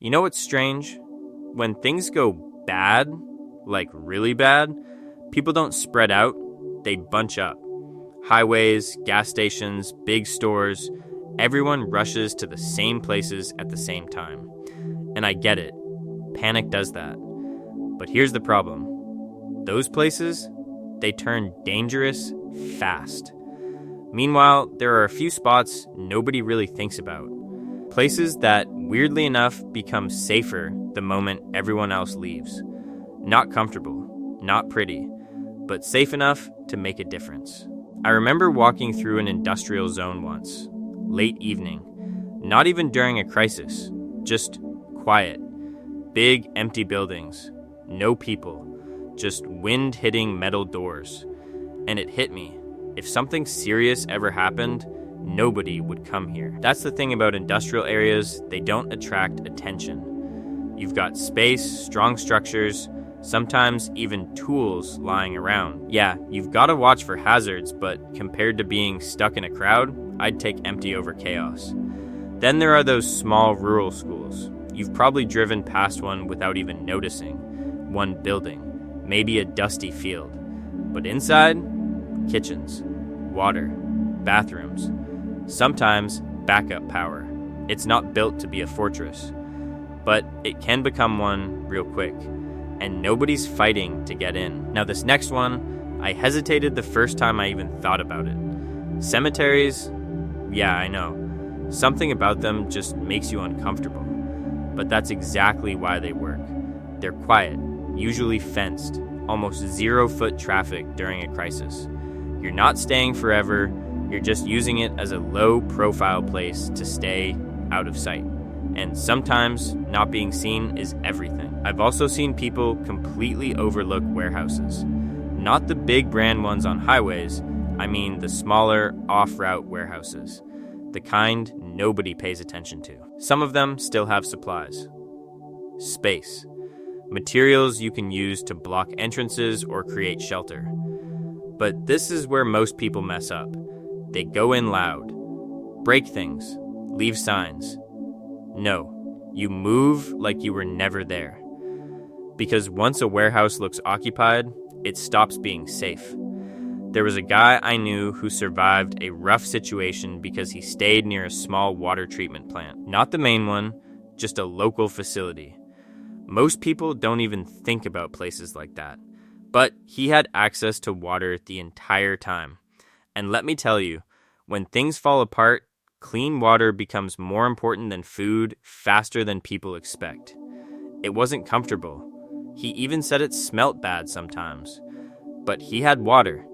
You know what's strange? When things go bad, like really bad, people don't spread out, they bunch up. Highways, gas stations, big stores, everyone rushes to the same places at the same time. And I get it. Panic does that. But here's the problem. Those places, they turn dangerous fast. Meanwhile, there are a few spots nobody really thinks about. Places that, weirdly enough, become safer the moment everyone else leaves. Not comfortable, not pretty, but safe enough to make a difference. I remember walking through an industrial zone once, late evening. Not even during a crisis, just quiet. Big, empty buildings, no people, just wind hitting metal doors. And it hit me. If something serious ever happened, nobody would come here. That's the thing about industrial areas, they don't attract attention. You've got space, strong structures, sometimes even tools lying around. Yeah, you've got to watch for hazards, but compared to being stuck in a crowd, I'd take empty over chaos. Then there are those small rural schools. You've probably driven past one without even noticing. One building, maybe a dusty field. But inside, kitchens, water, bathrooms, sometimes backup power. It's not built to be a fortress, but it can become one real quick. And nobody's fighting to get in. Now this next one, I hesitated the first time I even thought about it. Cemeteries, yeah, I know. Something about them just makes you uncomfortable. But that's exactly why they work. They're quiet, usually fenced, almost 0-foot traffic during a crisis. You're not staying forever, you're just using it as a low-profile place to stay out of sight. And sometimes not being seen is everything. I've also seen people completely overlook warehouses. Not the big brand ones on highways, I mean the smaller, off-route warehouses. The kind nobody pays attention to. Some of them still have supplies. Space. Materials you can use to block entrances or create shelter. But this is where most people mess up. They go in loud, break things, leave signs. No, you move like you were never there. Because once a warehouse looks occupied, it stops being safe. There was a guy I knew who survived a rough situation because he stayed near a small water treatment plant. Not the main one, just a local facility. Most people don't even think about places like that. But he had access to water the entire time. And let me tell you, when things fall apart, clean water becomes more important than food faster than people expect. It wasn't comfortable. He even said it smelt bad sometimes. But he had water.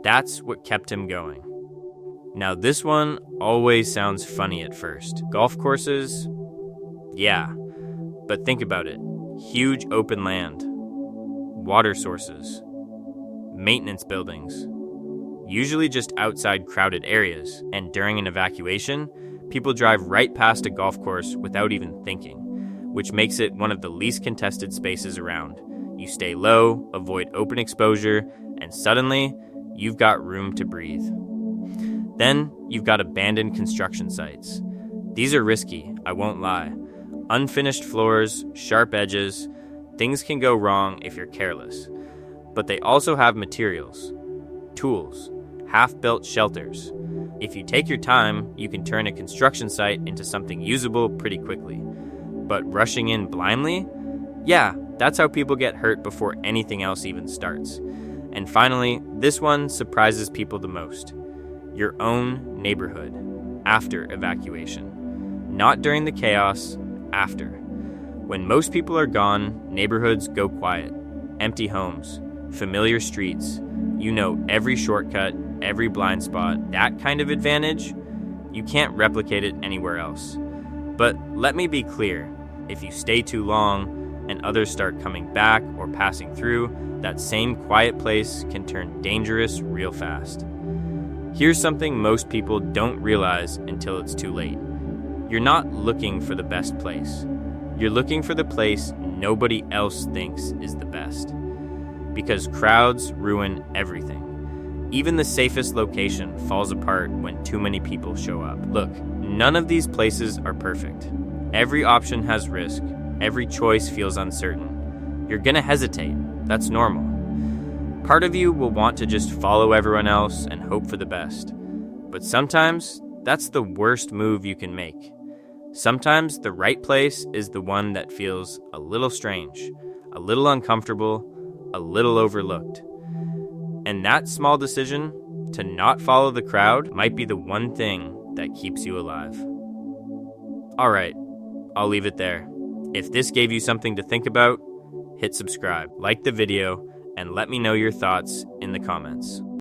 That's what kept him going. Now this one always sounds funny at first. Golf courses? Yeah. But think about it. Huge open land. Water sources. Maintenance buildings. Usually just outside crowded areas, and during an evacuation, people drive right past a golf course without even thinking, which makes it one of the least contested spaces around. You stay low, avoid open exposure, and suddenly, you've got room to breathe. Then, you've got abandoned construction sites. These are risky, I won't lie. Unfinished floors, sharp edges, things can go wrong if you're careless. But they also have materials, tools, half-built shelters. If you take your time, you can turn a construction site into something usable pretty quickly. But rushing in blindly? Yeah, that's how people get hurt before anything else even starts. And finally, this one surprises people the most. Your own neighborhood, after evacuation. Not during the chaos, after. When most people are gone, neighborhoods go quiet. Empty homes, familiar streets. You know every shortcut, every blind spot. That kind of advantage, you can't replicate it anywhere else. But let me be clear, if you stay too long and others start coming back or passing through, that same quiet place can turn dangerous real fast. Here's something most people don't realize until it's too late. You're not looking for the best place. You're looking for the place nobody else thinks is the best. Because crowds ruin everything. Even the safest location falls apart when too many people show up. Look, none of these places are perfect. Every option has risk. Every choice feels uncertain. You're gonna hesitate. That's normal. Part of you will want to just follow everyone else and hope for the best. But sometimes, that's the worst move you can make. Sometimes the right place is the one that feels a little strange, a little uncomfortable, a little overlooked. And that small decision to not follow the crowd might be the one thing that keeps you alive. All right, I'll leave it there. If this gave you something to think about, hit subscribe, like the video, and let me know your thoughts in the comments.